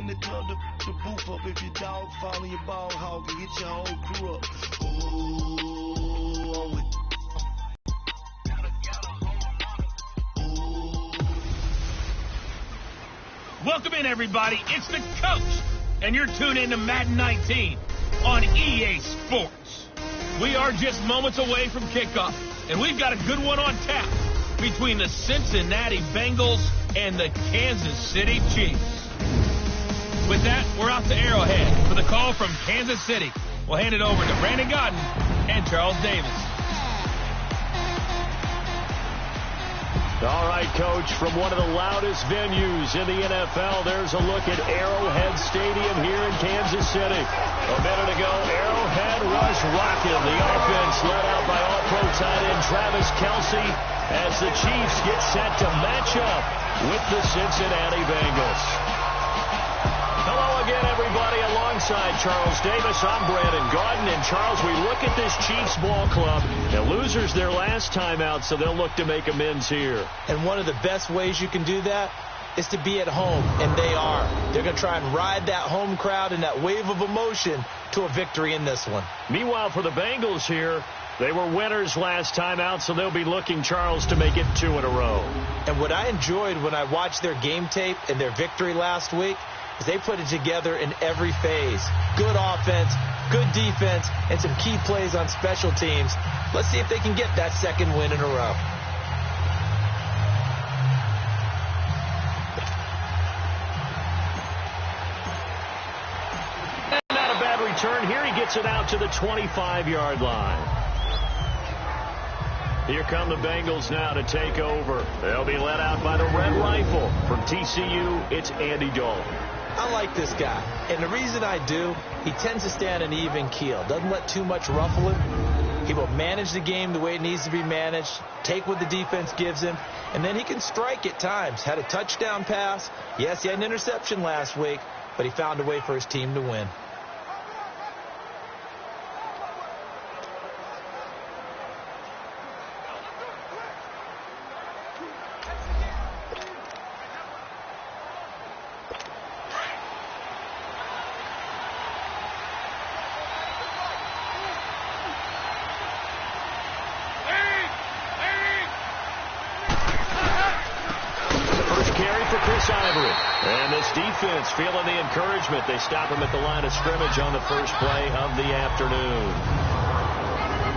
the club, the booth up. If your dog following your ball hog and get your whole crew up. Ooh, I'm with Welcome in, everybody. It's the coach, and you're tuned in to Madden 19 on EA Sports. We are just moments away from kickoff, and we've got a good one on tap between the Cincinnati Bengals and the Kansas City Chiefs. With that, we're out to Arrowhead for the call from Kansas City. We'll hand it over to Brandon Godden and Charles Davis. All right, Coach, from one of the loudest venues in the NFL, there's a look at Arrowhead Stadium here in Kansas City. A minute ago, Arrowhead was rocking. The offense led out by All-Pro tight end Travis Kelce as the Chiefs get set to match up with the Cincinnati Bengals. Hello again, everybody. Alongside Charles Davis, I'm Brandon Godden. And, Charles, we look at this Chiefs ball club. The losers their last time out, so they'll look to make amends here. And one of the best ways you can do that is to be at home, and they are. They're going to try and ride that home crowd and that wave of emotion to a victory in this one. Meanwhile, for the Bengals here, they were winners last time out, so they'll be looking, Charles, to make it 2 in a row. And what I enjoyed when I watched their game tape and their victory last week is they put it together in every phase. Good offense, good defense, and some key plays on special teams. Let's see if they can get that second win in a row. And not a bad return. Here he gets it out to the 25-yard line. Here come the Bengals now to take over. They'll be led out by the Red Rifle. From TCU, it's Andy Dalton. I like this guy, and the reason I do, he tends to stay on an even keel. Doesn't let too much ruffle him. He will manage the game the way it needs to be managed, take what the defense gives him, and then he can strike at times. Had a touchdown pass. Yes, he had an interception last week, but he found a way for his team to win. And this defense feeling the encouragement. They stop him at the line of scrimmage on the first play of the afternoon.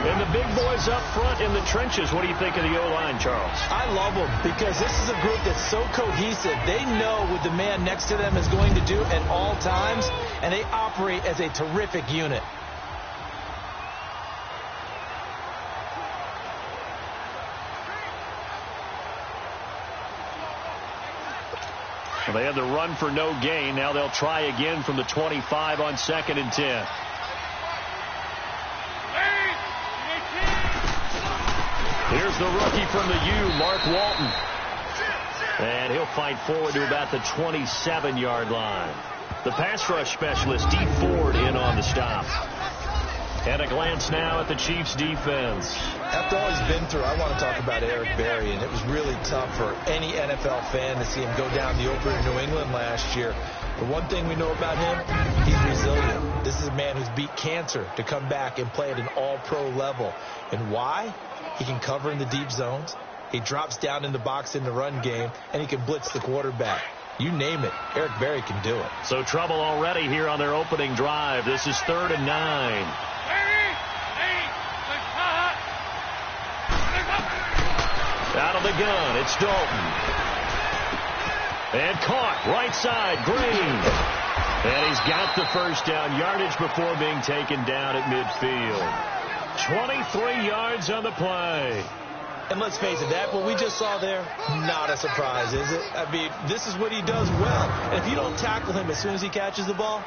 And the big boys up front in the trenches. What do you think of the O-line, Charles? I love them because this is a group that's so cohesive. They know what the man next to them is going to do at all times, and they operate as a terrific unit. Well, they had the run for no gain. Now they'll try again from the 25 on 2nd and 10. Here's the rookie from the U, Mark Walton. And he'll fight forward to about the 27-yard line. The pass rush specialist, Dee Ford, in on the stop. And a glance now at the Chiefs' defense. After all he's been through, I want to talk about Eric Berry, and it was really tough for any NFL fan to see him go down the opener in New England last year. But one thing we know about him, he's resilient. This is a man who's beat cancer to come back and play at an all-pro level. And why? He can cover in the deep zones. He drops down in the box in the run game, and he can blitz the quarterback. You name it, Eric Berry can do it. So trouble already here on their opening drive. This is 3rd and 9. Out of the gun, it's Dalton. And caught, right side, Green. And he's got the first down, yardage before being taken down at midfield. 23 yards on the play. And let's face it, that what we just saw there, not a surprise, is it? I mean, this is what he does well. And if you don't tackle him as soon as he catches the ball,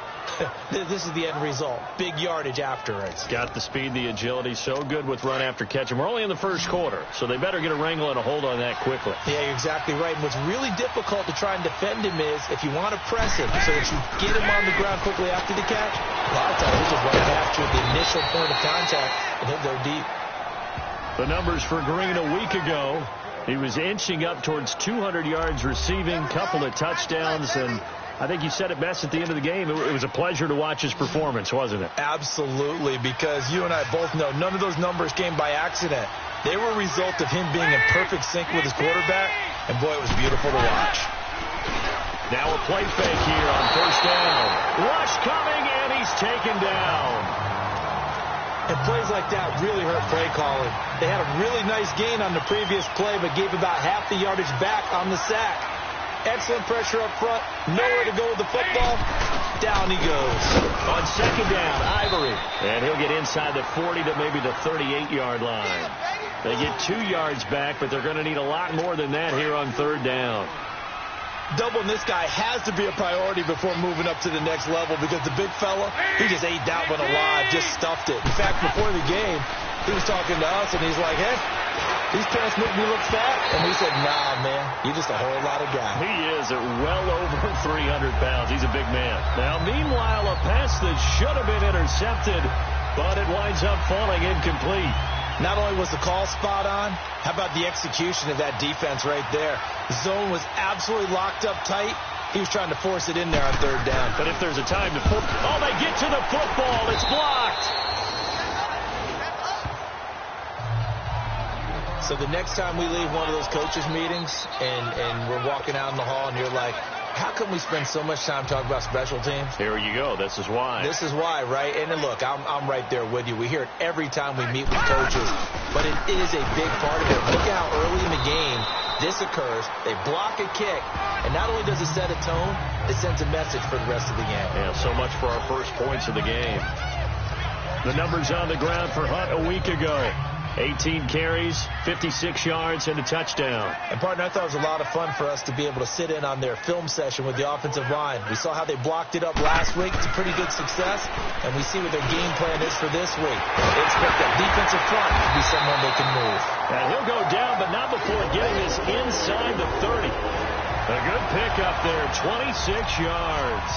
this is the end result. Big yardage after it. He's got the speed, the agility, so good with run after catch. And we're only in the first quarter, so they better get a wrangle and a hold on that quickly. Yeah, you're exactly right. And what's really difficult to try and defend him is if you want to press him so that you get him on the ground quickly after the catch, a lot of times he'll just run past you at the initial point of contact, and he'll go deep. The numbers for Green a week ago, he was inching up towards 200 yards receiving, couple of touchdowns, and I think you said it best at the end of the game. It was a pleasure to watch his performance, wasn't it? Absolutely, because you and I both know none of those numbers came by accident. They were a result of him being in perfect sync with his quarterback, and boy, it was beautiful to watch. Now a play fake here on first down. Rush coming, and he's taken down. And plays like that really hurt play calling. They had a really nice gain on the previous play, but gave about half the yardage back on the sack. Excellent pressure up front. Nowhere to go with the football. Down he goes. On second down, Ivory. And he'll get inside the 40 to maybe the 38-yard line. They get 2 yards back, but they're going to need a lot more than that here on third down. Doubling this guy has to be a priority before moving up to the next level, because the big fella, he just ate that one alive, just stuffed it. In fact, before the game, he was talking to us, and he's like, hey, these pants make me look fat. And we said, nah, man, you're just a whole lot of guy. He is at well over 300 pounds. He's a big man. Now, meanwhile, a pass that should have been intercepted, but it winds up falling incomplete. Not only was the call spot on, how about the execution of that defense right there? The zone was absolutely locked up tight. He was trying to force it in there on third down. But if there's a time to oh, they get to the football. It's blocked. So the next time we leave one of those coaches meetings and we're walking out in the hall and you're like, how come we spend so much time talking about special teams? Here you go. This is why. This is why, right? And then look, I'm right there with you. We hear it every time we meet with coaches, but it is a big part of it. Look at how early in the game this occurs. They block a kick, and not only does it set a tone, it sends a message for the rest of the game. Yeah, so much for our first points of the game. The numbers on the ground for Hunt a week ago. 18 carries, 56 yards, and a touchdown. And, partner, I thought it was a lot of fun for us to be able to sit in on their film session with the offensive line. We saw how they blocked it up last week. It's a pretty good success, and we see what their game plan is for this week. They expect that defensive front to be someone they can move. And he'll go down, but not before getting this inside the 30. A good pickup there, 26 yards.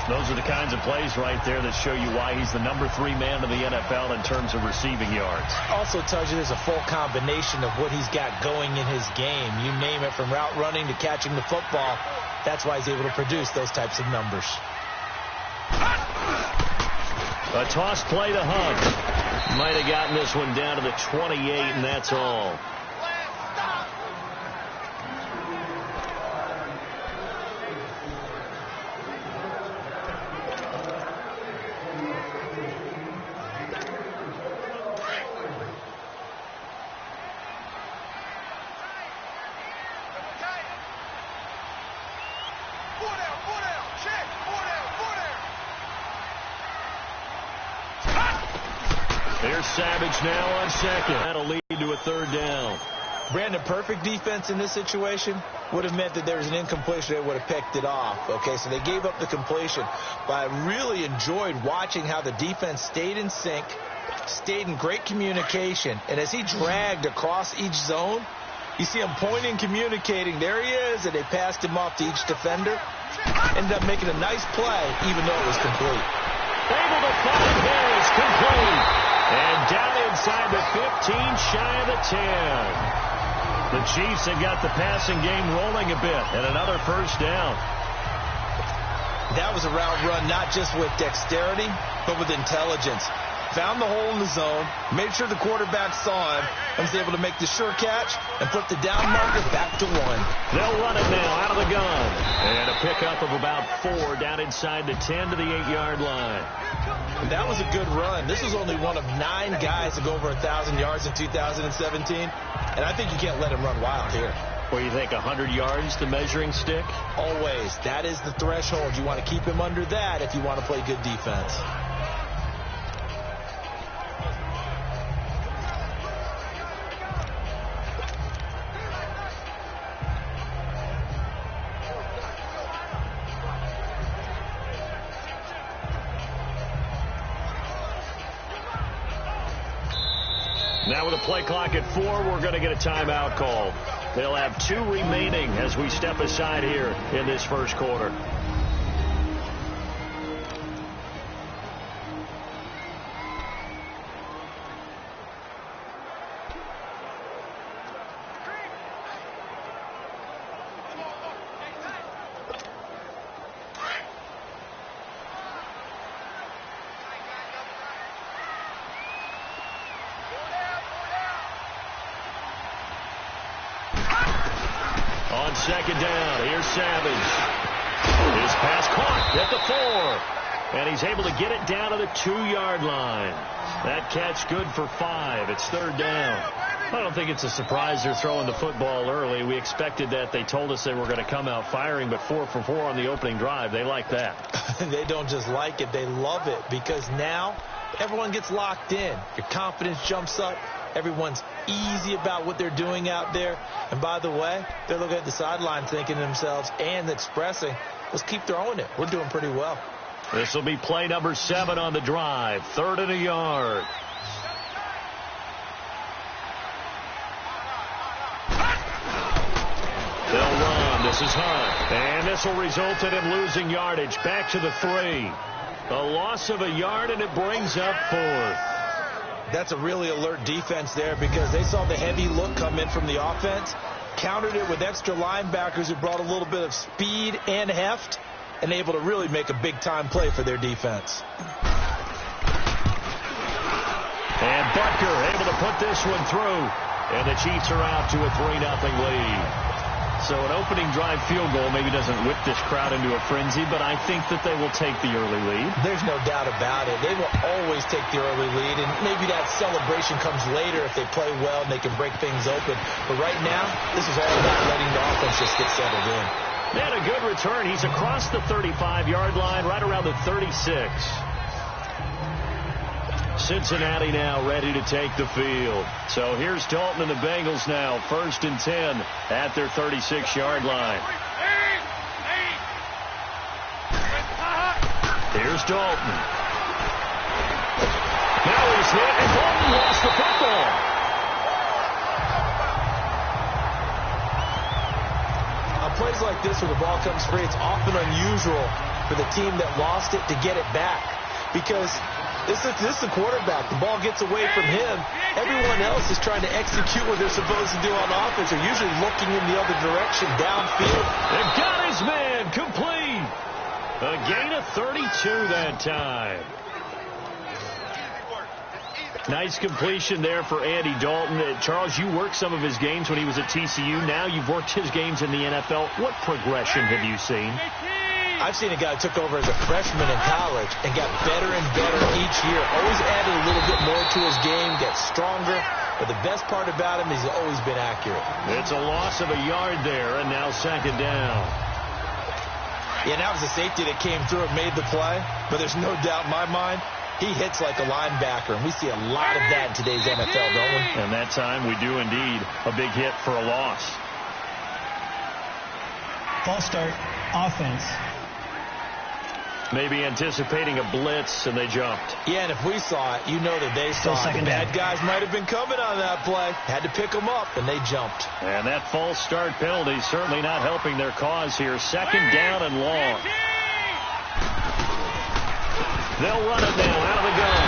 Those are the kinds of plays right there that show you why he's the number 3 man in the NFL in terms of receiving yards. Also tells you there's a full combination of what he's got going in his game. You name it, from route running to catching the football. That's why he's able to produce those types of numbers. A toss play to Hunt. Might have gotten this one down to the 28, and that's all. There's Savage now on second. That'll lead to a third down. Brandon, perfect defense in this situation would have meant that there was an incompletion. They would have picked it off. Okay, so they gave up the completion. But I really enjoyed watching how the defense stayed in sync, stayed in great communication. And as he dragged across each zone, you see him pointing, communicating. There he is, and they passed him off to each defender. Ended up making a nice play, even though it was complete. Able to find Harris, complete. And down inside the 15, shy of the 10. The Chiefs have got the passing game rolling a bit, and another first down. That was a route run not just with dexterity, but with intelligence. Found the hole in the zone, made sure the quarterback saw him, and was able to make the sure catch and put the down marker back to 1. They'll run it now out of the gun. And a pickup of about 4 down inside the 10 to the 8-yard line. And that was a good run. This was only one of 9 guys to go over 1,000 yards in 2017. And I think you can't let him run wild here. What do you think, 100 yards the measuring stick? Always. That is the threshold. You want to keep him under that if you want to play good defense. Now with a play clock at 4, we're going to get a timeout call. They'll have 2 remaining as we step aside here in this first quarter. on second down. Here's Savage. His pass caught at the 4. And he's able to get it down to the 2-yard line. That catch good for 5. It's third down. I don't think it's a surprise they're throwing the football early. We expected that. They told us they were going to come out firing, but 4 for 4 on the opening drive. They like that. They don't just like it. They love it because now everyone gets locked in. Your confidence jumps up. Everyone's easy about what they're doing out there. And by the way, they're looking at the sideline thinking to themselves and expressing, let's keep throwing it. We're doing pretty well. This will be play number 7 on the drive. 3rd and a yard. They'll run. This is Hunt. And this will result in him losing yardage. Back to the 3. A loss of a yard, and it brings up 4th. That's a really alert defense there because they saw the heavy look come in from the offense, countered it with extra linebackers who brought a little bit of speed and heft, and able to really make a big-time play for their defense. And Butker able to put this one through, and the Chiefs are out to a 3-0 lead. So an opening drive field goal maybe doesn't whip this crowd into a frenzy, but I think that they will take the early lead. There's no doubt about it. They will always take the early lead, and maybe that celebration comes later if they play well and they can break things open. But right now, this is all about letting the offense just get settled in. And a good return. He's across the 35-yard line, right around the 36. Cincinnati now ready to take the field. So here's Dalton and the Bengals now. 1st and 10 at their 36-yard line. Here's Dalton. Now he's hit, and Dalton lost the football. On plays like this where the ball comes free, it's often unusual for the team that lost it to get it back because this is the quarterback. The ball gets away from him. Everyone else is trying to execute what they're supposed to do on offense. They're usually looking in the other direction, downfield. They've got his man complete. A gain of 32 that time. Nice completion there for Andy Dalton. Charles, you worked some of his games when he was at TCU. Now you've worked his games in the NFL. What progression have you seen? I've seen a guy who took over as a freshman in college and got better and better each year. Always added a little bit more to his game, gets stronger. But the best part about him is he's always been accurate. It's a loss of a yard there, and now 2nd down. Yeah, that was a safety that came through and made the play. But there's no doubt in my mind, he hits like a linebacker. And we see a lot of that in today's NFL, don't we? And that time we do indeed. A big hit for a loss. False start, offense. Maybe anticipating a blitz, and they jumped. Yeah, and if we saw it, you know that they saw it. The bad guys might have been coming on that play. Had to pick them up, and they jumped. And that false start penalty certainly not helping their cause here. 2nd down and long. They'll run it now out of the gun.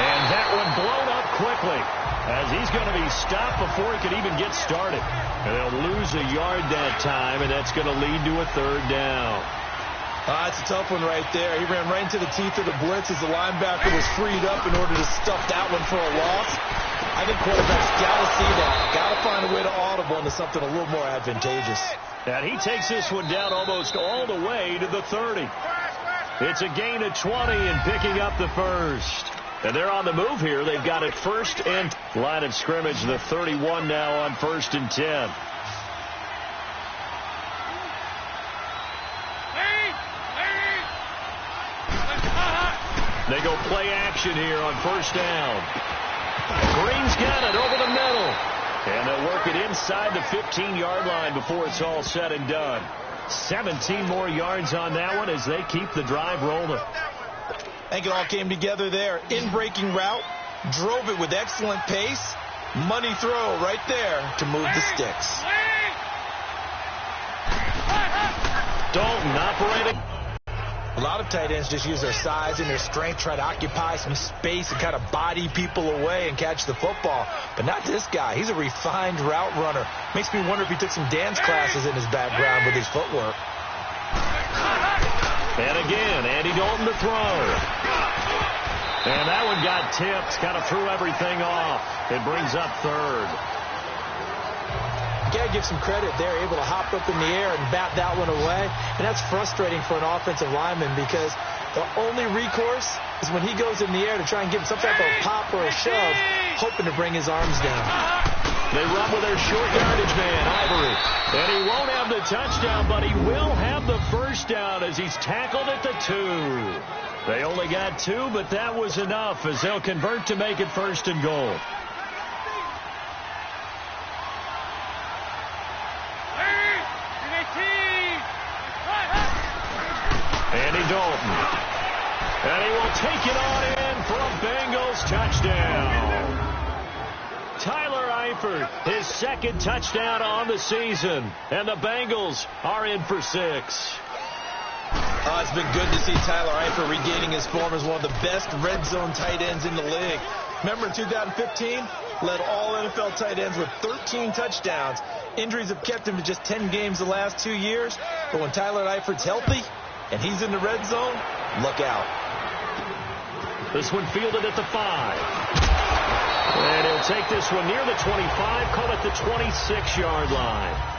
And that one blown up quickly as he's going to be stopped before he could even get started. And they'll lose a yard that time, and that's going to lead to a 3rd down. That's a tough one right there. He ran right into the teeth of the blitz as the linebacker was freed up in order to stuff that one for a loss. I think quarterbacks got to see that. Got to find a way to audible into something a little more advantageous. And he takes this one down almost all the way to the 30. It's a gain of 20 and picking up the 1st. And they're on the move here. They've got it 1st and line of scrimmage, the 31 now on 1st and 10. They go play action here on 1st down. Green's got it over the middle. And they'll work it inside the 15-yard line before it's all said and done. 17 more yards on that one as they keep the drive rolling. I think it all came together there. In-breaking route, drove it with excellent pace. Money throw right there to move the sticks. Dalton operating. A lot of tight ends just use their size and their strength, try to occupy some space and kind of body people away and catch the football. But not this guy. He's a refined route runner. Makes me wonder if he took some dance classes in his background with his footwork. And again, Andy Dalton to throw. And that one got tipped, kind of threw everything off. It brings up 3rd. got to give some credit. They're able to hop up in the air and bat that one away. And that's frustrating for an offensive lineman because the only recourse is when he goes in the air to try and give some type of pop or a shove, hoping to bring his arms down. They run with their short yardage man, Ivory. And he won't have the touchdown, but he will have the first down as he's tackled at the 2. They only got 2, but that was enough as they'll convert to make it 1st and goal. Andy Dalton. And he will take it on in for a Bengals touchdown. Tyler Eifert, his 2nd touchdown on the season. And the Bengals are in for 6. It's been good to see Tyler Eifert regaining his form as one of the best red zone tight ends in the league. Remember in 2015, led all NFL tight ends with 13 touchdowns. Injuries have kept him to just 10 games the last 2 years. But when Tyler Eifert's healthy and he's in the red zone, look out. This one fielded at the 5. And he'll take this one near the 25, call it the 26-yard line.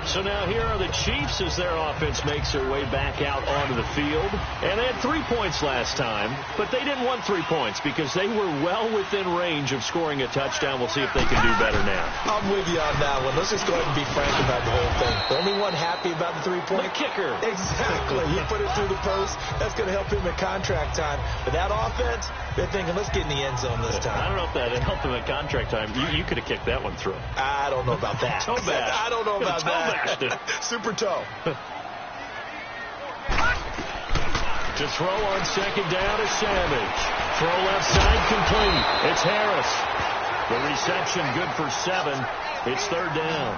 So now here are the Chiefs as their offense makes their way back out onto the field. And they had 3 points last time, but they didn't want 3 points because they were well within range of scoring a touchdown. We'll see if they can do better now. I'm with you on that one. Let's just go ahead and be frank about the whole thing. The only one happy about the 3-point? The kicker. Exactly. He put it through the post. That's going to help him at contract time. But that offense, they're thinking, let's get in the end zone this time. I don't know if that helped him at contract time. You could have kicked that one through. I don't know about that. Toe bash. I don't know about that. Super toe. To throw on 2nd down is Savage. Throw left side complete. It's Harris. The reception good for 7. It's 3rd down.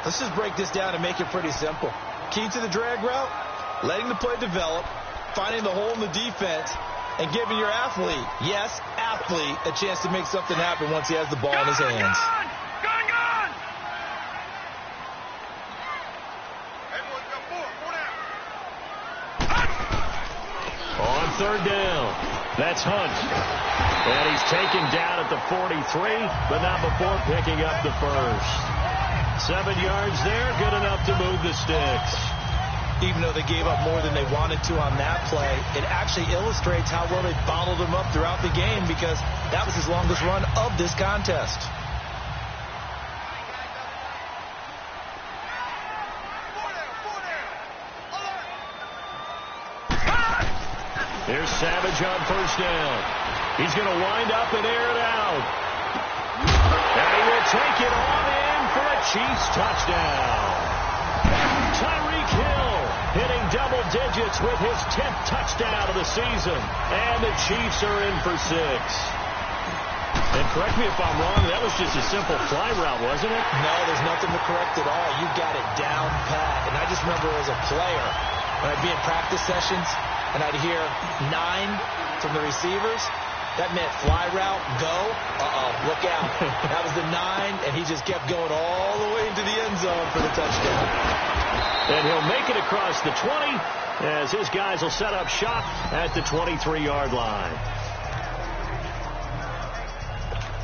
Let's just break this down and make it pretty simple. Key to the drag route, letting the play develop, finding the hole in the defense, and giving your athlete, yes, athlete, a chance to make something happen once he has the ball in his hands. On 3rd down, that's Hunt. And he's taken down at the 43, but not before picking up the first. 7 yards there, good enough to move the sticks. Even though they gave up more than they wanted to on that play, it actually illustrates how well they bottled him up throughout the game because that was his longest run of this contest. Here's Savage on 1st down. He's going to wind up and air it out. And he will take it on in for a Chiefs touchdown. Tyreek Hill hitting double digits with his 10th touchdown of the season. And the Chiefs are in for 6. And correct me if I'm wrong, that was just a simple fly route, wasn't it? No, there's nothing to correct at all. You got it down pat. And I just remember as a player, when I'd be in practice sessions, and I'd hear 9 from the receivers. That meant fly route, go. Look out. That was the 9, and he just kept going all the way into the end zone for the touchdown. And he'll make it across the 20 as his guys will set up shop at the 23-yard line.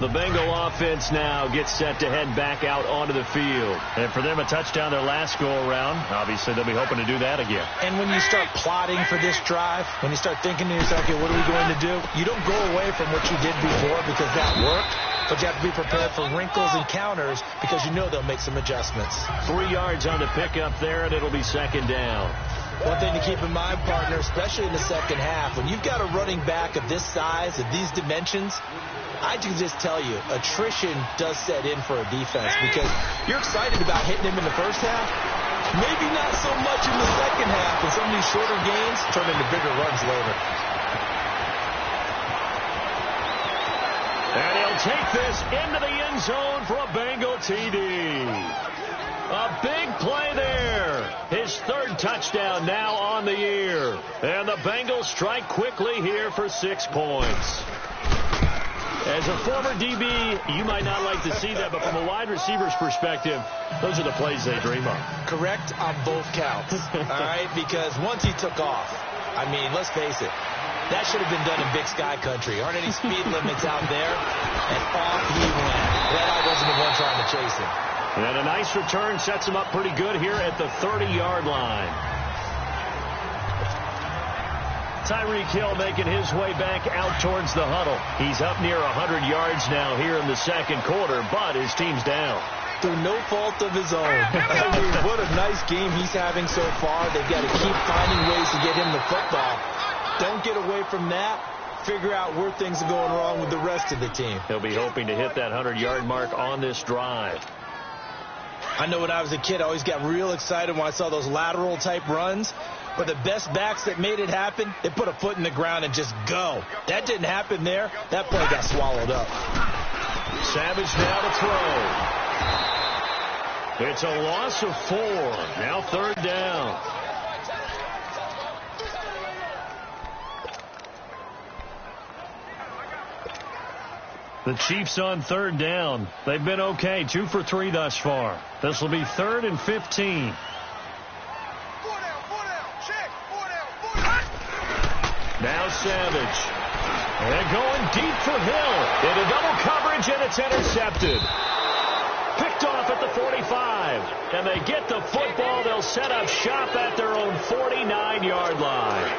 The Bengal offense now gets set to head back out onto the field. And for them, a touchdown their last go-around. Obviously, they'll be hoping to do that again. And when you start plotting for this drive, when you start thinking to yourself, okay, what are we going to do? You don't go away from what you did before because that worked. But you have to be prepared for wrinkles and counters because you know they'll make some adjustments. 3 yards on the pickup there, and it'll be 2nd down. One thing to keep in mind, partner, especially in the second half, when you've got a running back of this size, of these dimensions, I can just tell you, attrition does set in for a defense because you're excited about hitting him in the first half. Maybe not so much in the second half, and some of these shorter gains turn into bigger runs later. And he'll take this into the end zone for a Bengal TD. A big play there. His 3rd touchdown now on the year. And the Bengals strike quickly here for 6 points. As a former DB, you might not like to see that, but from a wide receiver's perspective, those are the plays they dream of. Correct on both counts, all right? Because once he took off, I mean, let's face it, That should have been done in Big Sky country. Aren't any speed limits out there? And off he went. That I wasn't the one trying to chase him. And a nice return sets him up pretty good here at the 30-yard line. Tyreek Hill making his way back out towards the huddle. He's up near 100 yards now here in the second quarter, but his team's down. Through no fault of his own. I mean, what a nice game he's having so far. They've got to keep finding ways to get him the football. Don't get away from that. Figure out where things are going wrong with the rest of the team. He'll be hoping to hit that 100-yard mark on this drive. I know when I was a kid, I always got real excited when I saw those lateral-type runs. But the best backs that made it happen, they put a foot in the ground and just go. That didn't happen there. That play got swallowed up. Savage now to throw. It's a loss of 4. Now 3rd down. The Chiefs on 3rd down. They've been okay. 2 for 3 thus far. This will be 3rd and 15. Now Savage. And going deep for Hill. Into double coverage, and it's intercepted. Picked off at the 45. And they get the football. They'll set up shop at their own 49-yard line.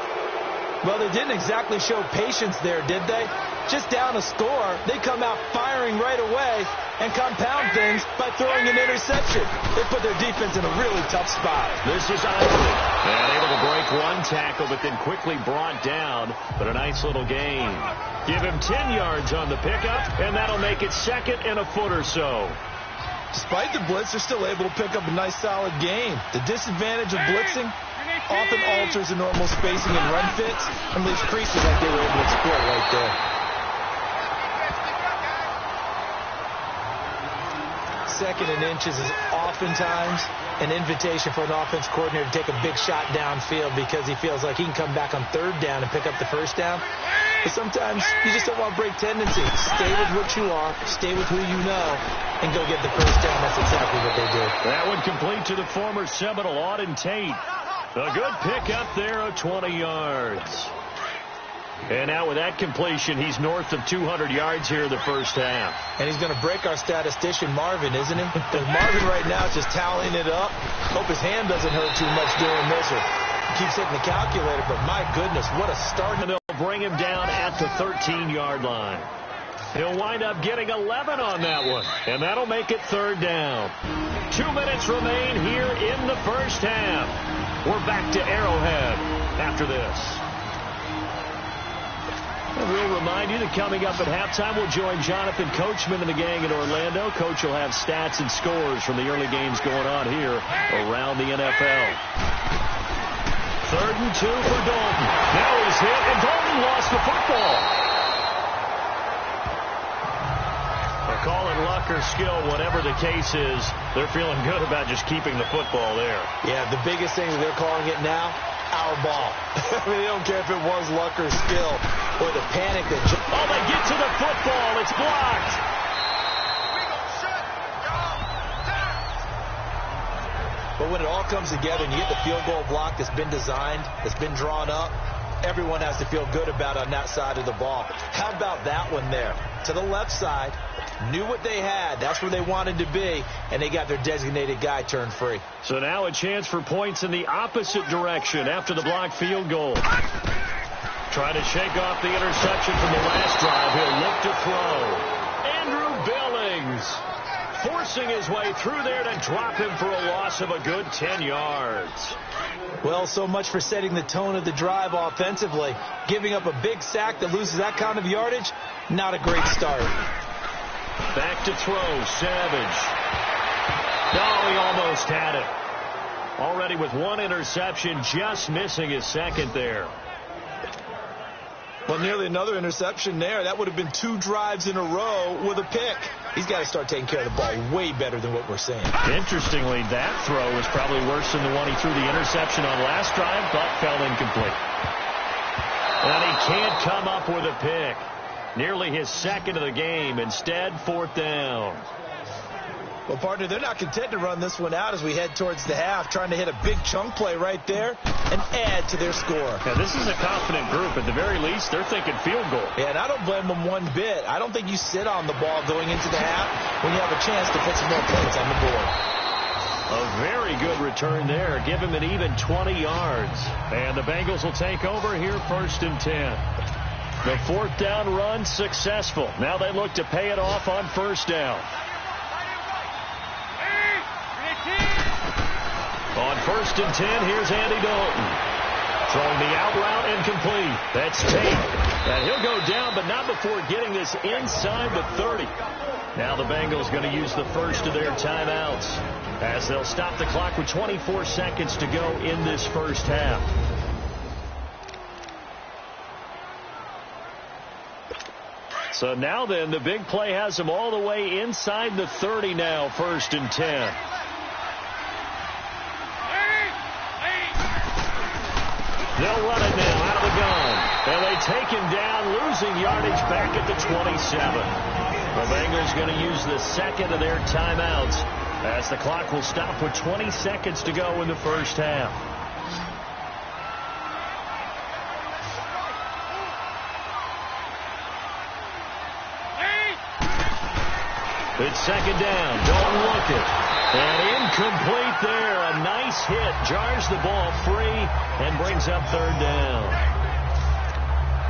Well, they didn't exactly show patience there, did they? Just down a score, they come out firing right away and compound things by throwing an interception. They put their defense in a really tough spot. This is Ivory. And able to break one tackle, but then quickly brought down. But a nice little gain. Give him 10 yards on the pickup, and that'll make it 2nd and a foot or so. Despite the blitz, they're still able to pick up a nice solid gain. The disadvantage of blitzing often alters the normal spacing and run fits and leaves creases like they were able to exploit right there. 2nd and inches is oftentimes an invitation for an offense coordinator to take a big shot downfield because he feels like he can come back on 3rd down and pick up the 1st down. But sometimes you just don't want to break tendencies. Stay with what you are, stay with who you know, and go get the 1st down. That's exactly what they did. That one complete to the former Seminole, Auden Tate. A good pickup there of 20 yards. And now with that completion, he's north of 200 yards here in the first half. And he's going to break our statistician, Marvin, isn't he? Because Marvin right now is just tallying it up. Hope his hand doesn't hurt too much doing this, or he keeps hitting the calculator. But my goodness, what a start. And they'll bring him down at the 13-yard line. He'll wind up getting 11 on that one. And that'll make it 3rd down. 2 minutes remain here in the first half. We're back to Arrowhead after this. And we'll remind you that coming up at halftime, we'll join Jonathan Coachman and the gang in Orlando. Coach will have stats and scores from the early games going on here around the NFL. 3rd and 2 for Dalton. Now he's hit, and Dalton lost the football. They're calling luck or skill, whatever the case is. They're feeling good about just keeping the football there. Yeah, the biggest thing that they're calling it now, our ball. I mean, they don't care if it was luck or skill or the panic that... Oh, they get to the football. It's blocked. But when it all comes together and you get the field goal block that's been designed, that's been drawn up, everyone has to feel good about on that side of the ball. How about that one there? To the left side, knew what they had. That's where they wanted to be, and they got their designated guy turned free. So now a chance for points in the opposite direction after the blocked field goal. Trying to shake off the interception from the last drive. He'll look to throw. Andrew Billings forcing his way through there to drop him for a loss of a good 10 yards. Well, so much for setting the tone of the drive offensively. Giving up a big sack that loses that kind of yardage, not a great start. Back to throw, Savage. No, he almost had it. Already with one interception, just missing his 2nd there. Well, nearly another interception there. That would have been 2 drives in a row with a pick. He's got to start taking care of the ball way better than what we're seeing. Interestingly, that throw was probably worse than the one he threw the interception on last drive, but fell incomplete. And he can't come up with a pick. Nearly his 2nd of the game. Instead, 4th down. Well, partner, they're not content to run this one out as we head towards the half, trying to hit a big chunk play right there and add to their score. Yeah, this is a confident group. At the very least, they're thinking field goal. Yeah, and I don't blame them one bit. I don't think you sit on the ball going into the half when you have a chance to put some more points on the board. A very good return there. Give him an even 20 yards. And the Bengals will take over here, 1st and 10. The 4th down run successful. Now they look to pay it off on 1st down. On 1st and 10, here's Andy Dalton. Throwing the out route incomplete. That's Tate. And he'll go down, but not before getting this inside the 30. Now the Bengals going to use the first of their timeouts as they'll stop the clock with 24 seconds to go in this first half. So now then, the big play has them all the way inside the 30 now, 1st and 10. They'll run it now out of the gun. And they take him down, losing yardage back at the 27. The Bengals going to use the second of their timeouts as the clock will stop with 20 seconds to go in the first half. It's 2nd down. Don't look it. And incomplete there. A nice hit. Jars the ball free and brings up 3rd down.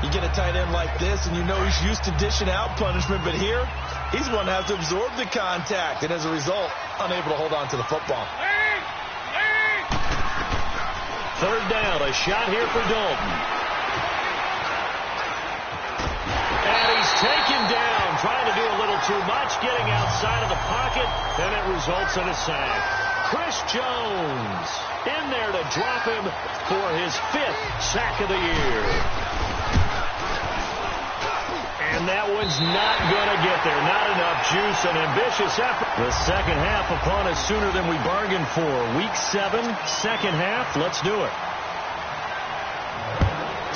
You get a tight end like this, and you know he's used to dishing out punishment, but here, he's going to have to absorb the contact, and as a result, unable to hold on to the football. 3rd down. A shot here for Dalton. And he's taken down, trying to do a little too much, getting outside of the pocket, and it results in a sack. Chris Jones in there to drop him for his 5th sack of the year. And that one's not going to get there. Not enough juice. An ambitious effort. The second half upon us sooner than we bargained for. Week 7, second half. Let's do it.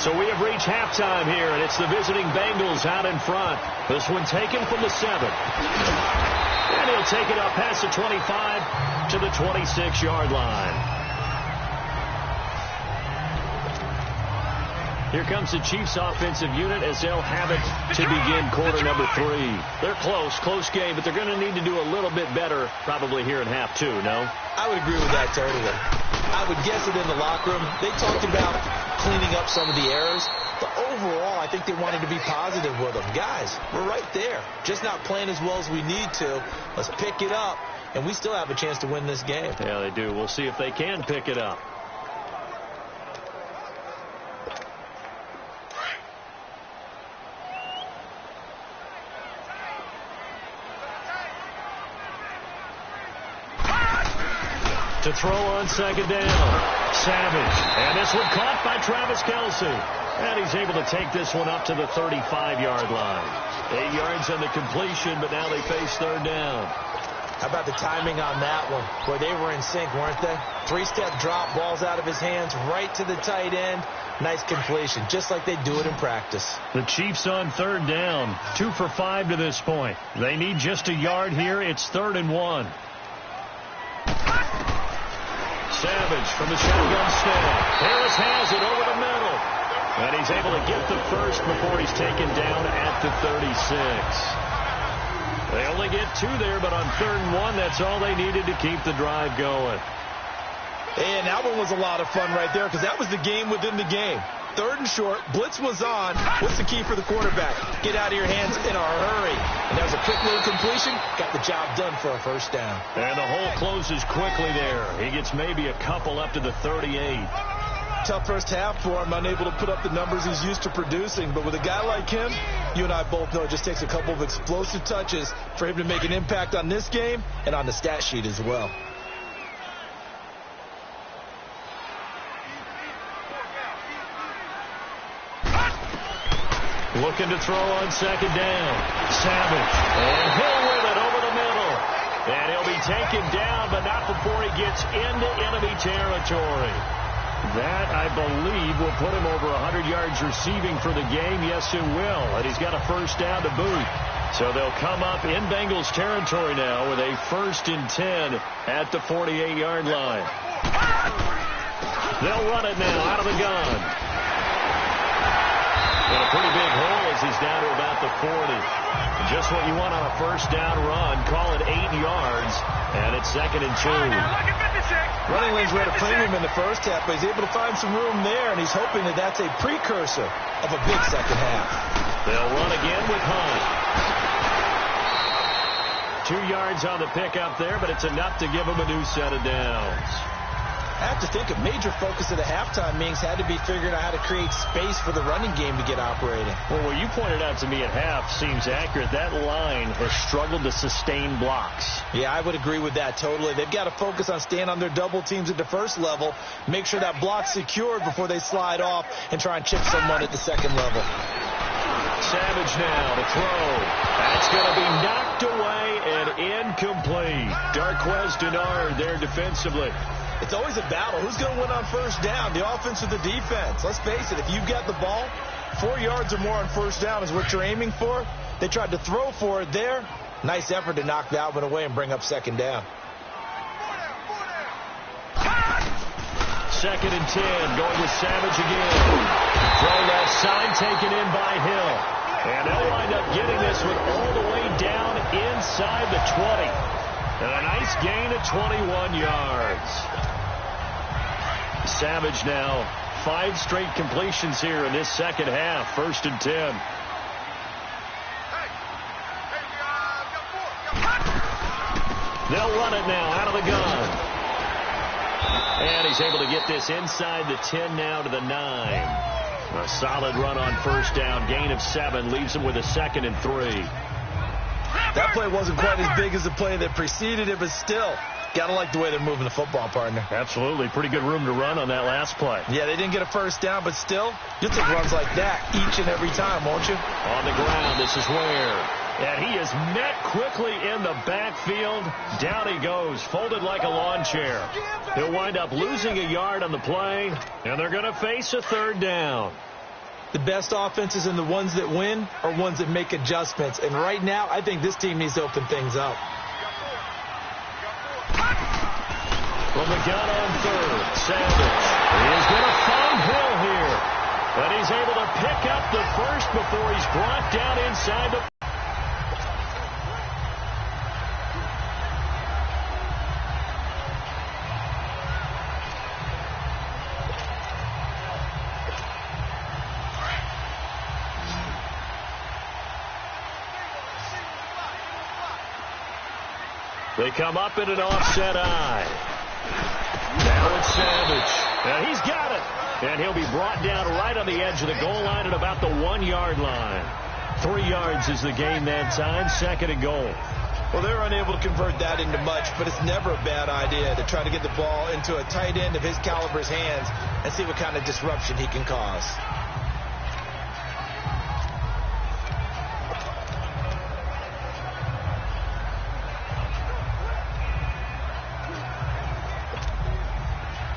So we have reached halftime here, and it's the visiting Bengals out in front. This one taken from the 7. And he'll take it up past the 25 to the 26-yard line. Here comes the Chiefs offensive unit as they'll have it to begin quarter number 3. They're close game, but they're going to need to do a little bit better probably here in half 2, no? I would agree with that totally. I would guess it in the locker room. They talked about cleaning up some of the errors, but overall I think they wanted to be positive with them. Guys, we're right there. Just not playing as well as we need to. Let's pick it up, and we still have a chance to win this game. Yeah, they do. We'll see if they can pick it up. To throw on 2nd down. Savage. And this one caught by Travis Kelce. And he's able to take this one up to the 35-yard line. 8 yards on the completion, but now they face 3rd down. How about the timing on that one? Boy, they were in sync, weren't they? 3-step drop, balls out of his hands, right to the tight end. Nice completion, just like they do it in practice. The Chiefs on 3rd down. 2 for 5 to this point. They need just a yard here. It's 3rd and 1. Savage from the shotgun snap. Harris has it over the middle. And he's able to get the first before he's taken down at the 36. They only get 2 there, but on 3rd and 1, that's all they needed to keep the drive going. And that one was a lot of fun right there because that was the game within the game. 3rd and short, blitz was on. What's the key for the quarterback? Get out of your hands in a hurry. And that was a quick little completion. Got the job done for a 1st down. And the hole closes quickly there. He gets maybe a couple up to the 38. Tough first half for him, unable to put up the numbers he's used to producing. But with a guy like him, you and I both know it just takes a couple of explosive touches for him to make an impact on this game and on the stat sheet as well. Looking to throw on 2nd down. Savage. And he'll win it over the middle. And he'll be taken down, but not before he gets into enemy territory. That, I believe, will put him over 100 yards receiving for the game. Yes, it will. And he's got a 1st down to boot. So they'll come up in Bengals territory now with a 1st and 10 at the 48-yard line. They'll run it now out of the gun. And a pretty big hole as he's down to about the 40. Just what you want on a 1st down run. Call it 8 yards, and it's 2nd and 2. Running lanes were at a premium in the first half, but he's able to find some room there, and he's hoping that that's a precursor of a big second half. They'll run again with Hunt. 2 yards on the pickup there, but it's enough to give him a new set of downs. I have to think a major focus of the halftime meetings had to be figuring out how to create space for the running game to get operating. Well, what you pointed out to me at half seems accurate. That line has struggled to sustain blocks. Yeah, I would agree with that totally. They've got to focus on staying on their double teams at the first level, make sure that block's secured before they slide off and try and chip someone at the second level. Savage now to throw. That's going to be knocked away and incomplete. Darquez Denard there defensively. It's always a battle. Who's going to win on 1st down, the offense or the defense? Let's face it, if you get the ball, 4 yards or more on 1st down is what you're aiming for. They tried to throw for it there. Nice effort to knock that one away and bring up 2nd down. 2nd and 10, going with Savage again. Throw left side taken in by Hill. And they'll wind up getting this one all the way down inside the 20. And a nice gain of 21 yards. Savage now 5 straight completions here in this second half. 1st and 10. They'll run it now out of the gun. And he's able to get this inside the 10 now to the 9. A solid run on 1st down. Gain of 7 leaves him with a 2nd and 3. That play wasn't quite as big as the play that preceded it, but still, got to like the way they're moving the football, partner. Absolutely. Pretty good room to run on that last play. Yeah, they didn't get a 1st down, but still, you'll take runs like that each and every time, won't you? On the ground, this is Ware. And he is met quickly in the backfield. Down he goes, folded like a lawn chair. He'll wind up losing a yard on the play, and they're going to face a 3rd down. The best offenses and the ones that win are ones that make adjustments. And right now, I think this team needs to open things up. From the gun on 3rd, Savage is going to find Hill here. But he's able to pick up the 1st before he's brought down inside the... They come up in an offset eye. Now it's Savage. And he's got it. And he'll be brought down right on the edge of the goal line at about the 1-yard line. 3 yards is the gain that time. 2nd and goal. Well, they're unable to convert that into much, but it's never a bad idea to try to get the ball into a tight end of his caliber's hands and see what kind of disruption he can cause.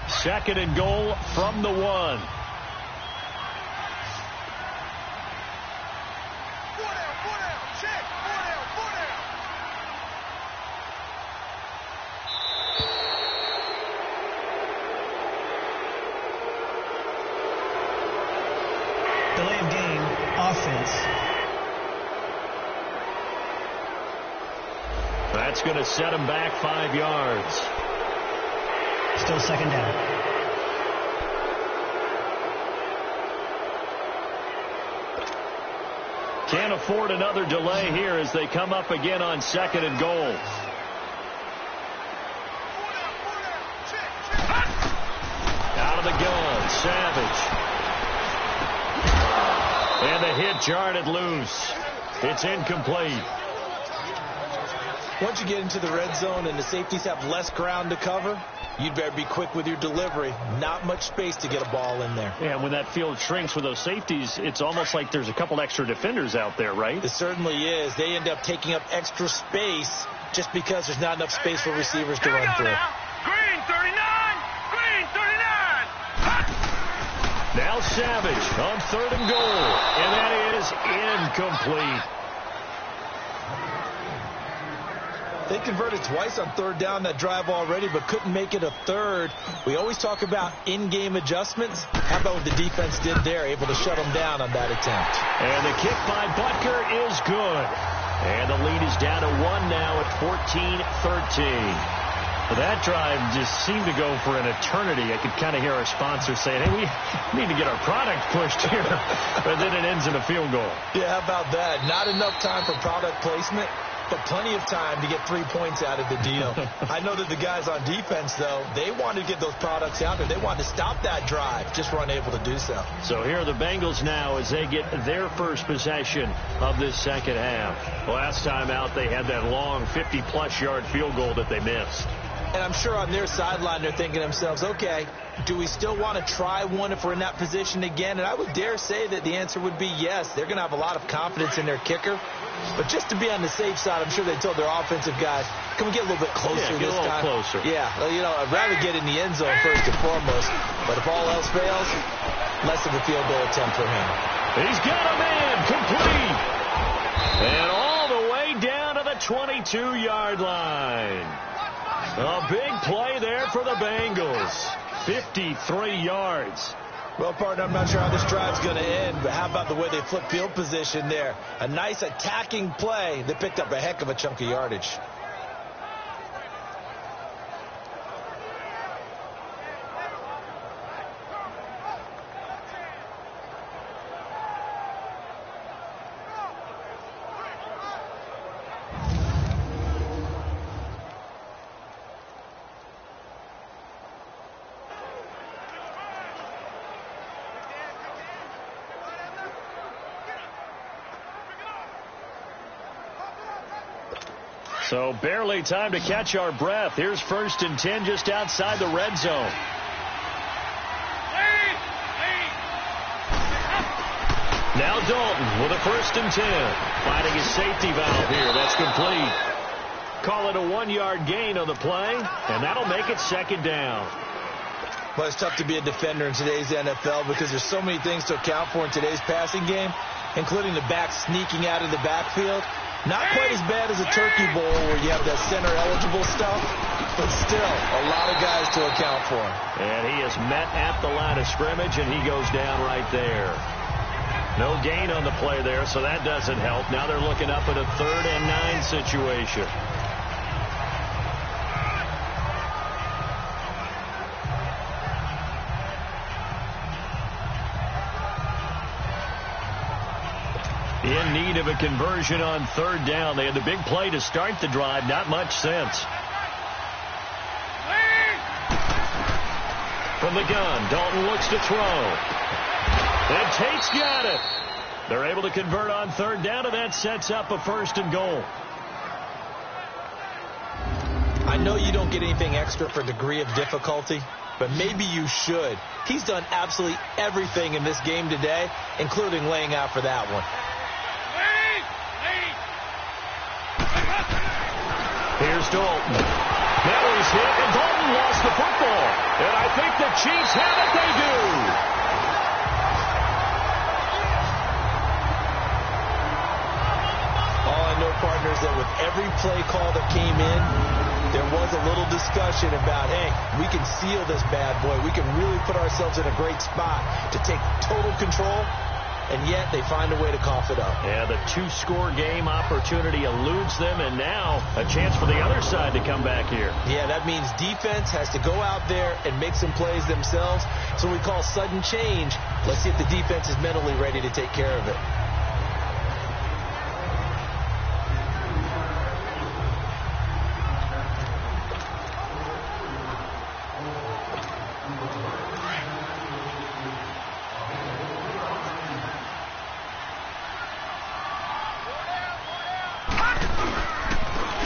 Second and goal from the 1. 4 down, 4 down, check, 4 down, 4 down. Delay of game, offense. That's going to set him back 5 yards. Still 2nd down. Can't afford another delay here as they come up again on 2nd and goal. Out of the gun, Savage. And the hit jarred it loose. It's incomplete. Once you get into the red zone and the safeties have less ground to cover, you'd better be quick with your delivery. Not much space to get a ball in there. Yeah, when that field shrinks with those safeties, it's almost like there's a couple extra defenders out there, right? It certainly is. They end up taking up extra space just because there's not enough space for receivers to run through. Green 39! Green 39! Now Savage on 3rd and goal. And that is incomplete. They converted twice on third down that drive already, but couldn't make it a third. We always talk about in-game adjustments. How about what the defense did there, able to shut them down on that attempt? And the kick by Butker is good. And the lead is down to 1 now at 14-13. That drive just seemed to go for an eternity. I could kind of hear our sponsor saying, hey, we need to get our product pushed here. But then it ends in a field goal. Yeah, how about that? Not enough time for product placement, but plenty of time to get 3 points out of the deal. I know that the guys on defense, though, they wanted to get those products out there. They wanted to stop that drive, just were unable to do so. So here are the Bengals now as they get their first possession of this second half. Last time out, they had that long 50-plus yard field goal that they missed. And I'm sure on their sideline they're thinking to themselves, okay, do we still want to try one if we're in that position again? And I would dare say that the answer would be yes. They're going to have a lot of confidence in their kicker. But just to be on the safe side, I'm sure they told their offensive guys, can we get a little bit closer this time? Closer. Yeah, well, you know, I'd rather get in the end zone first and foremost. But if all else fails, less of a field goal attempt for him. He's got a man complete. And all the way down to the 22-yard line. A big play there for the Bengals. 53 yards. Well, partner, I'm not sure how this drive's going to end, but how about the way they flip field position there? A nice attacking play. They picked up a heck of a chunk of yardage. So barely time to catch our breath. Here's 1st and 10 just outside the red zone. Now Dalton with a 1st and 10. Finding his safety valve here. That's complete. Call it a 1-yard gain on the play, and that'll make it 2nd down. Well, it's tough to be a defender in today's NFL because there's so many things to account for in today's passing game, including the back sneaking out of the backfield. Not quite as bad as a turkey bowl where you have that center-eligible stuff, but still a lot of guys to account for. And he is met at the line of scrimmage, and he goes down right there. No gain on the play there, so that doesn't help. Now they're looking up at a 3rd and 9 situation. In need of a conversion on 3rd down. They had the big play to start the drive. Not much sense. From the gun, Dalton looks to throw. And Tate's got it. They're able to convert on 3rd down, and that sets up a 1st and goal. I know you don't get anything extra for degree of difficulty, but maybe you should. He's done absolutely everything in this game today, including laying out for that one. Here's Dalton. Now he's hit, and Dalton lost the football. And I think the Chiefs have it. They do. All I know, partners, that with every play call that came in, there was a little discussion about, hey, we can seal this bad boy. We can really put ourselves in a great spot to take total control. And yet they find a way to cough it up. Yeah, the 2-score game opportunity eludes them, and now a chance for the other side to come back here. Yeah, that means defense has to go out there and make some plays themselves. So we call sudden change. Let's see if the defense is mentally ready to take care of it.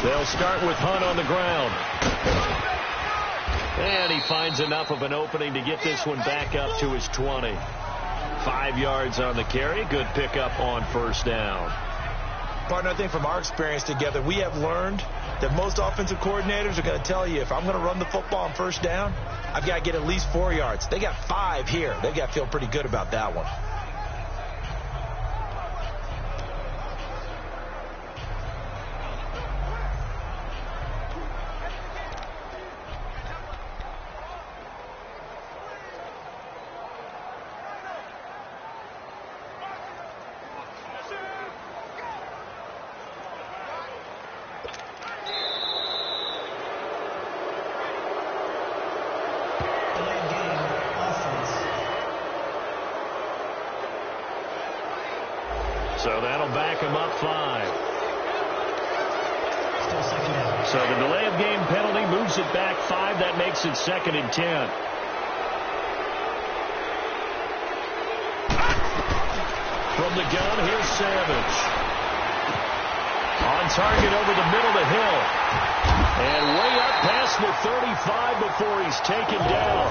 They'll start with Hunt on the ground. And he finds enough of an opening to get this one back up to his 20. 5 yards on the carry. Good pickup on 1st down. Partner, I think from our experience together, we have learned that most offensive coordinators are going to tell you, if I'm going to run the football on 1st down, I've got to get at least 4 yards. They got 5 here. They've got to feel pretty good about that one. So that'll back him up 5. Still second down. So the delay of game penalty moves it back 5. That makes it 2nd and 10. From the gun, here's Savage. On target over the middle to Hill. And way up past the 35 before he's taken down.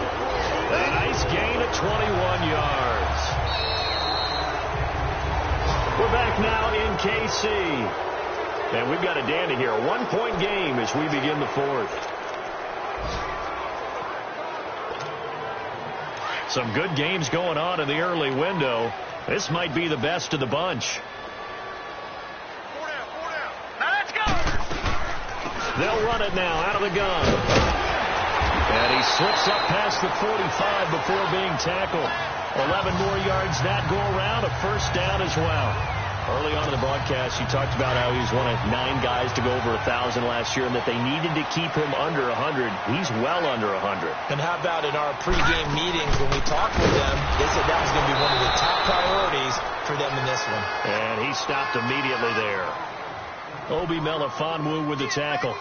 A nice gain of 21 yards. We're back now in KC. And we've got a dandy here. A 1-point game as we begin the 4th. Some good games going on in the early window. This might be the best of the bunch. 4 down, 4 down. Now let's go. They'll run it now out of the gun. And he slips up past the 45 before being tackled. 11 more yards that go around. A first down as well. Early on in the broadcast, you talked about how he was one of 9 guys to go over 1,000 last year and that they needed to keep him under 100. He's well under 100. And how about in our pregame meetings when we talked with them, they said that was going to be one of the top priorities for them in this one. And he stopped immediately there. Obi Melifonwu with the tackle.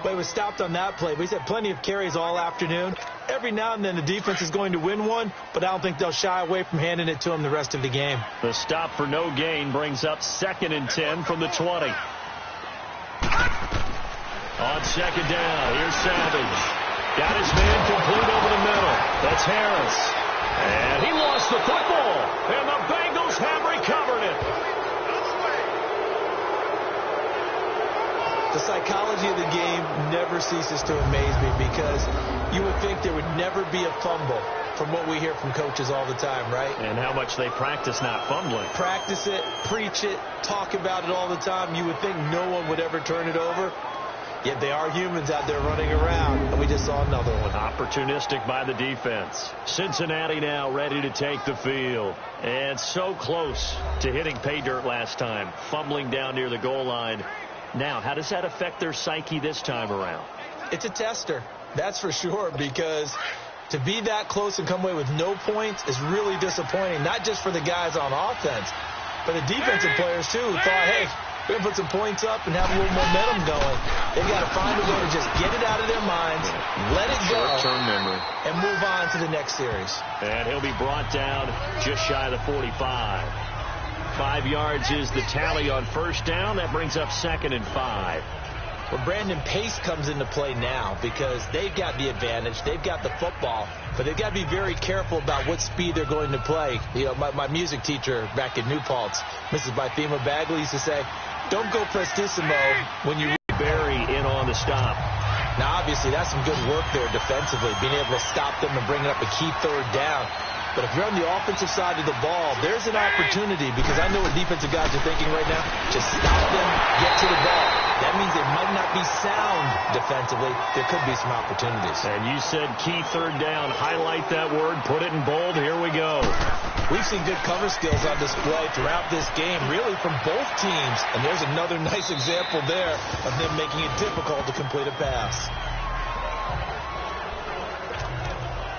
But he was stopped on that play. But he's had plenty of carries all afternoon. Every now and then the defense is going to win one, but I don't think they'll shy away from handing it to him the rest of the game. The stop for no gain brings up 2nd and 10 from the 20. On 2nd down, here's Savage. Got his man complete over the middle. That's Harris. And he lost the football. And the Bengals have recovered it. The psychology of the game never ceases to amaze me because you would think there would never be a fumble from what we hear from coaches all the time, right? And how much they practice not fumbling. Practice it, preach it, talk about it all the time. You would think no one would ever turn it over. Yet they are humans out there running around, and we just saw another one. Opportunistic by the defense. Cincinnati now ready to take the field. And so close to hitting pay dirt last time, fumbling down near the goal line. Now, how does that affect their psyche this time around? It's a tester, that's for sure, because to be that close and come away with no points is really disappointing, not just for the guys on offense, but the defensive players, too, who thought, hey, we're going to put some points up and have a little momentum going. They've got to find a way to just get it out of their minds, let it go, short-term memory, and move on to the next series. And he'll be brought down just shy of the 45. 5 yards is the tally on first down. That brings up 2nd and 5. Well, Brandon, pace comes into play now because they've got the advantage. They've got the football, but they've got to be very careful about what speed they're going to play. You know, my music teacher back in New Paltz, Mrs. Bythema Bagley, used to say, don't go prestissimo when you Barry in on the stop. Now, obviously, that's some good work there defensively, being able to stop them and bring up a key third down. But if you're on the offensive side of the ball, there's an opportunity because I know what defensive guys are thinking right now. Just stop them, get to the ball. That means they might not be sound defensively. There could be some opportunities. And you said key third down. Highlight that word. Put it in bold. Here we go. We've seen good cover skills on display throughout this game, really from both teams. And there's another nice example there of them making it difficult to complete a pass.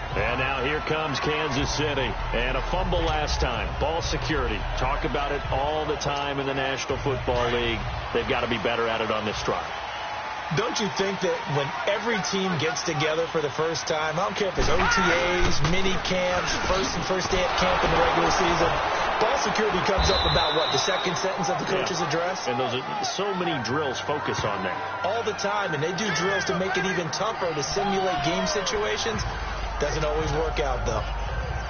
And now here comes Kansas City. And a fumble last time. Ball security. Talk about it all the time in the National Football League. They've got to be better at it on this drive. Don't you think that when every team gets together for the first time, I don't care if it's OTAs, mini camps, first day at camp in the regular season, ball security comes up about what, the second sentence of the coach's address? And those are so many drills focus on that. All the time, and they do drills to make it even tougher to simulate game situations. Doesn't always work out, though.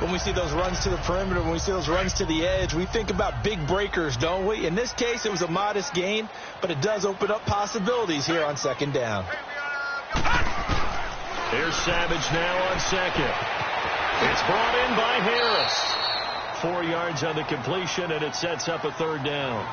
When we see those runs to the perimeter, when we see those runs to the edge, we think about big breakers, don't we? In this case, it was a modest gain, but it does open up possibilities here on second down. Here's Savage now on second. It's brought in by Harris. 4 yards on the completion, and it sets up a third down.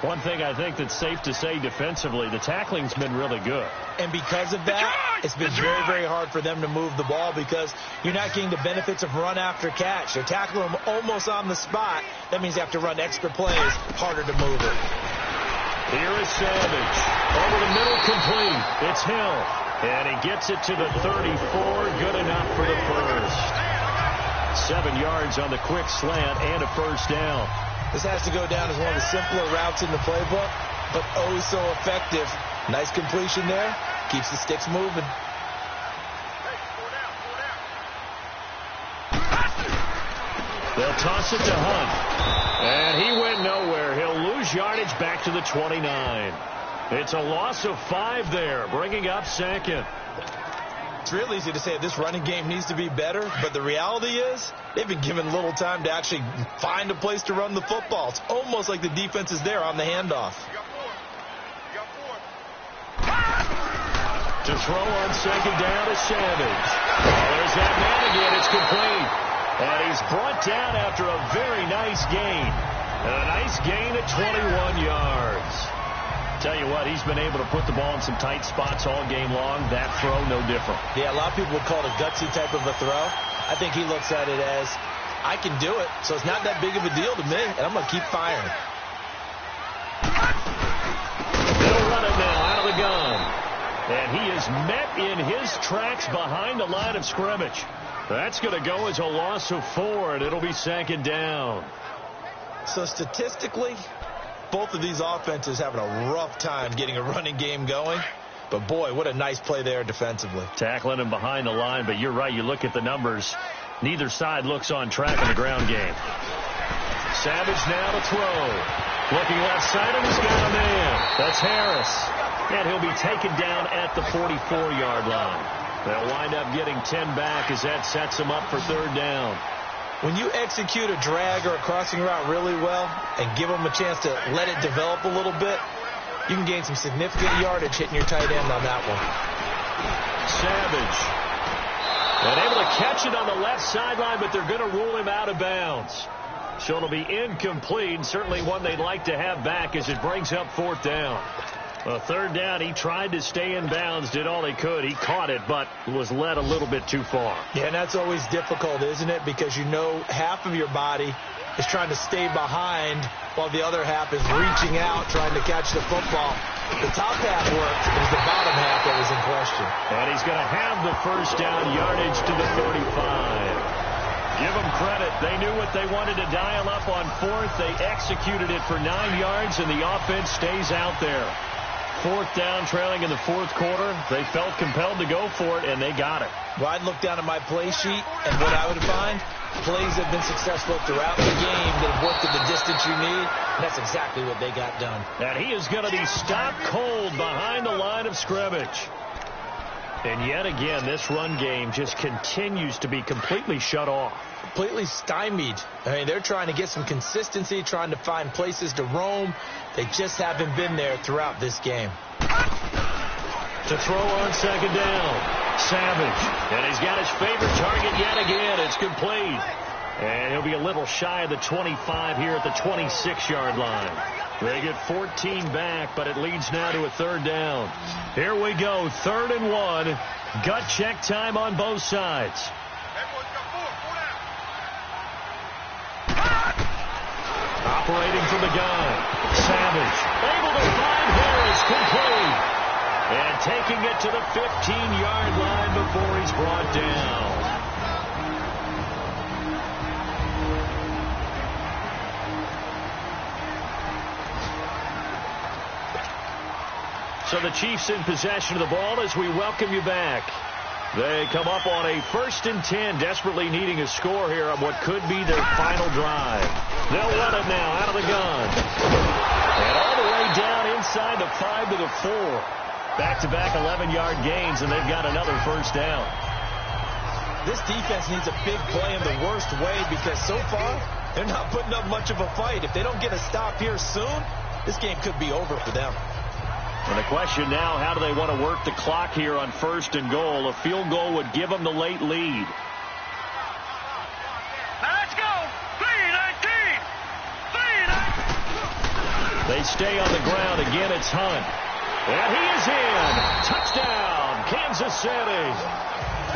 One thing I think that's safe to say defensively, the tackling's been really good. And because of that, it's been very, very hard for them to move the ball because you're not getting the benefits of run after catch. They're tackling them almost on the spot. That means they have to run extra plays, harder to move it. Here is Savage. Over the middle, complete. It's Hill. And he gets it to the 34. Good enough for the first. 7 yards on the quick slant and a first down. This has to go down as one of the simpler routes in the playbook, but oh so effective. Nice completion there. Keeps the sticks moving. They'll toss it to Hunt. And he went nowhere. He'll lose yardage back to the 29. It's a loss of 5 there, bringing up second. It's real easy to say this running game needs to be better, but the reality is they've been given little time to actually find a place to run the football. It's almost like the defense is there on the handoff. To throw on second down is Savage. There's that man again. It's complete. And he's brought down after a very nice gain. And a nice gain at 21 yards. Tell you what, he's been able to put the ball in some tight spots all game long. That throw, no different. Yeah, a lot of people would call it a gutsy type of a throw. I think he looks at it as, I can do it, so it's not that big of a deal to me, and I'm going to keep firing. They'll run it now out of the gun. And he is met in his tracks behind the line of scrimmage. That's going to go as a loss of 4, and it'll be second down. So statistically, both of these offenses having a rough time getting a running game going. But, boy, what a nice play there defensively. Tackling him behind the line, but you're right. You look at the numbers. Neither side looks on track in the ground game. Savage now to throw. Looking left side, and he's got a man. That's Harris. And he'll be taken down at the 44-yard line. They'll wind up getting 10 back as that sets them up for third down. When you execute a drag or a crossing route really well and give them a chance to let it develop a little bit, you can gain some significant yardage hitting your tight end on that one. Savage. And able to catch it on the left sideline, but they're going to rule him out of bounds. So it'll be incomplete, certainly one they'd like to have back as it brings up fourth down. A third down, he tried to stay in bounds, did all he could. He caught it, but was led a little bit too far. Yeah, and that's always difficult, isn't it? Because you know half of your body is trying to stay behind while the other half is reaching out, trying to catch the football. The top half worked. It was the bottom half that was in question. And he's going to have the first down yardage to the 35. Give them credit. They knew what they wanted to dial up on fourth. They executed it for 9 yards, and the offense stays out there. Fourth down, trailing in the fourth quarter. They felt compelled to go for it, and they got it. Well, I'd look down at my play sheet, and what I would find, plays have been successful throughout the game that have worked at the distance you need. And that's exactly what they got done. And he is going to be stopped cold behind the line of scrimmage. And yet again, this run game just continues to be completely shut off. Completely stymied. I mean, they're trying to get some consistency, trying to find places to roam. They just haven't been there throughout this game. To throw on second down, Savage. And he's got his favorite target yet again. It's complete. And he'll be a little shy of the 25 here at the 26-yard line. They get 14 back, but it leads now to a third down. Here we go, 3rd and 1. Gut check time on both sides. Operating from the gun, Savage. Able to find Harris, complete. And taking it to the 15-yard line before he's brought down. So the Chiefs in possession of the ball as we welcome you back. They come up on a 1st and 10, desperately needing a score here on what could be their final drive. They'll run it now out of the gun. And all the way down inside the 5 to the 4. Back-to-back 11-yard gains, and they've got another first down. This defense needs a big play in the worst way because so far they're not putting up much of a fight. If they don't get a stop here soon, this game could be over for them. And the question now, how do they want to work the clock here on 1st and goal? A field goal would give them the late lead. Let's go. 3-19. They stay on the ground. Again, it's Hunt. And he is in. Touchdown, Kansas City.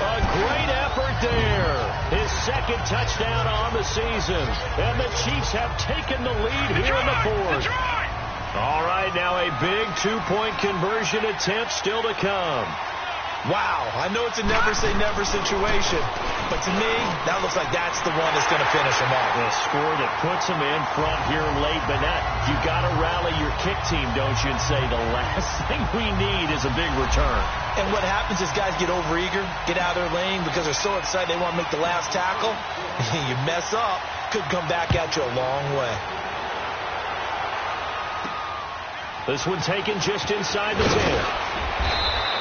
A great effort there. His 2nd touchdown on the season. And the Chiefs have taken the lead here in the 4th. All right, now a big 2-point conversion attempt still to come. Wow, I know it's a never-say-never situation, but to me, that looks like that's the one that's going to finish them off. A score that puts them in front here late, but not. You got to rally your kick team, don't you, and say the last thing we need is a big return. And what happens is guys get overeager, get out of their lane because they're so excited they want to make the last tackle. You mess up, could come back at you a long way. This one taken just inside the 10.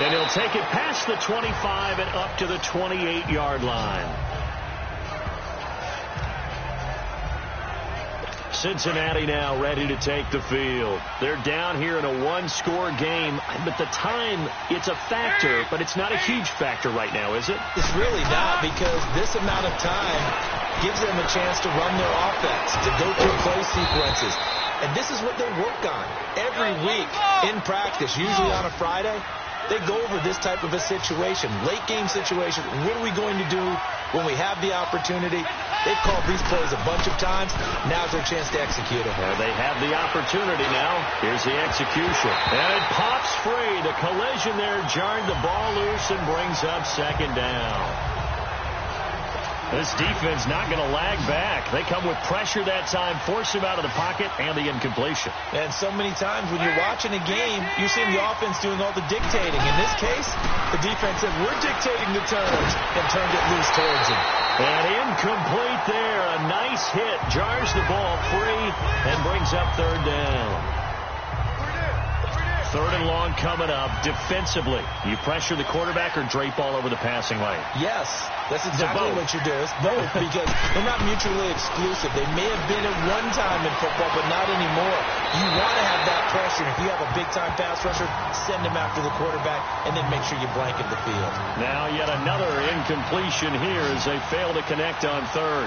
And he'll take it past the 25 and up to the 28-yard line. Cincinnati now ready to take the field. They're down here in a one-score game, but the time, it's a factor, but it's not a huge factor right now, is it? It's really not, because this amount of time gives them a chance to run their offense, to go through play sequences. And this is what they work on every week in practice, usually on a Friday. They go over this type of a situation, late-game situation. What are we going to do when we have the opportunity? They've called these plays a bunch of times. Now's their chance to execute them. Well, they have the opportunity now. Here's the execution. And it pops free. The collision there jarred the ball loose and brings up second down. This defense not going to lag back. They come with pressure that time, force him out of the pocket, and the incompletion. And so many times when you're watching a game, you're seeing the offense doing all the dictating. In this case, the defense said, we're dictating the turns, and turned it loose towards him. And incomplete there. A nice hit. Jars the ball free and brings up third down. Third and long coming up. Defensively, you pressure the quarterback or drape all over the passing lane? Yes, that's exactly what you do. It's both, because they're not mutually exclusive. They may have been at one time in football, but not anymore. You want to have that pressure. If you have a big-time pass rusher, send him after the quarterback, and then make sure you blanket the field. Now yet another incompletion here as they fail to connect on third.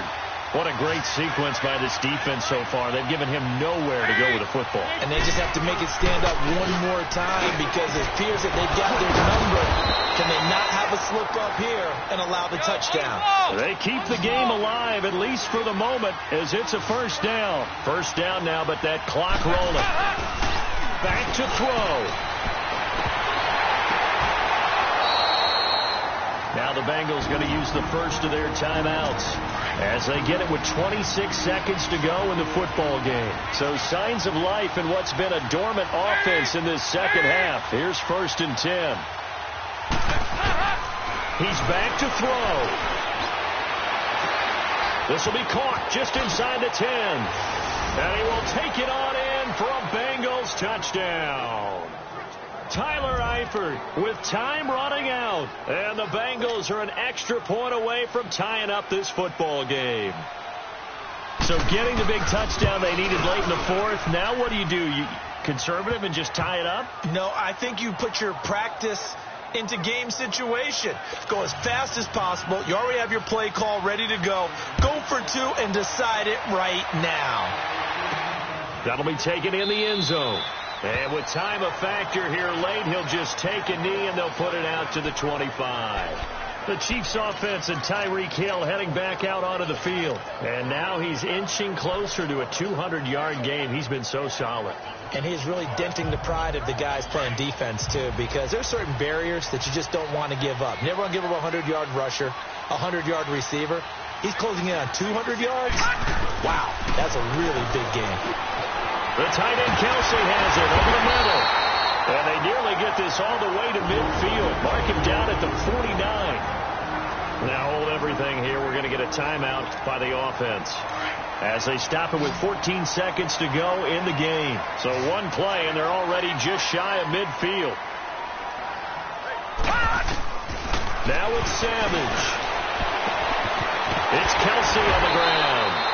What a great sequence by this defense so far. They've given him nowhere to go with the football. And they just have to make it stand up one more time, because it appears that they've got their number. Can they not have a slip up here and allow the touchdown? They keep the game alive, at least for the moment, as it's a first down. First down now, but that clock rolling. Back to throw. Now the Bengals going to use the first of their timeouts as they get it with 26 seconds to go in the football game. So signs of life in what's been a dormant offense in this second half. Here's 1st and 10. He's back to throw. This will be caught just inside the 10. And he will take it on in for a Bengals touchdown. Tyler Eifert with time running out. And the Bengals are an extra point away from tying up this football game. So getting the big touchdown they needed late in the fourth. Now what do? You conservative and just tie it up? No, I think you put your practice into game situation. Go as fast as possible. You already have your play call ready to go. Go for two and decide it right now. That'll be taken in the end zone. And with time a factor here late, he'll just take a knee and they'll put it out to the 25. The Chiefs offense and Tyreek Hill heading back out onto the field. And now he's inching closer to a 200-yard game. He's been so solid. And he's really denting the pride of the guys playing defense, too, because there's certain barriers that you just don't want to give up. Never want to give up a 100-yard rusher, a 100-yard receiver. He's closing in on 200 yards. Wow, that's a really big game. The tight end Kelsey has it over the middle. And they nearly get this all the way to midfield. Mark him down at the 49. Now hold everything here. We're going to get a timeout by the offense as they stop it with 14 seconds to go in the game. So one play, and they're already just shy of midfield. Now it's Savage. It's Kelsey on the ground.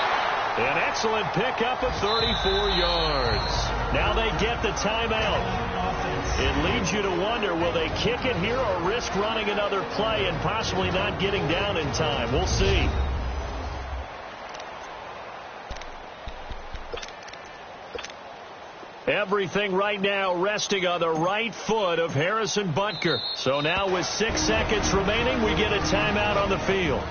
An excellent pickup of 34 yards. Now they get the timeout. It leads you to wonder, will they kick it here or risk running another play and possibly not getting down in time? We'll see. Everything right now resting on the right foot of Harrison Butker. So now with 6 seconds remaining, we get a timeout on the field.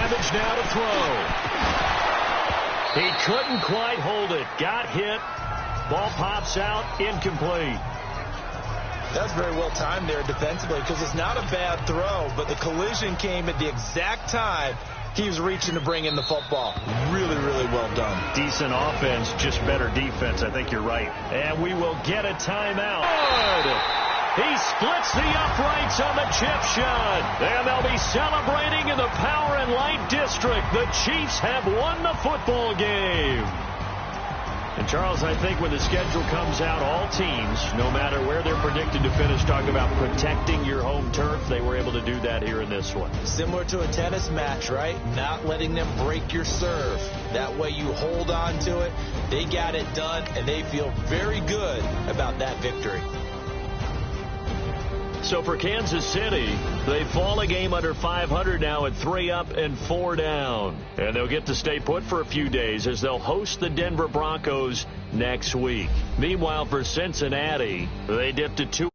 advantage now to throw. He couldn't quite hold it. Got hit. Ball pops out. Incomplete. That's very well timed there defensively because it's not a bad throw, but the collision came at the exact time he was reaching to bring in the football. Really, really well done. Decent offense, just better defense. I think you're right. And we will get a timeout. Good. He splits the uprights on the chip shot. And they'll be celebrating in the Power and Light District. The Chiefs have won the football game. And, Charles, I think when the schedule comes out, all teams, no matter where they're predicted to finish, talk about protecting your home turf. They were able to do that here in this one. Similar to a tennis match, right? Not letting them break your serve. That way you hold on to it. They got it done, and they feel very good about that victory. So for Kansas City, they fall a game under 500 now at 3 up and 4 down. And they'll get to stay put for a few days as they'll host the Denver Broncos next week. Meanwhile, for Cincinnati, they dipped to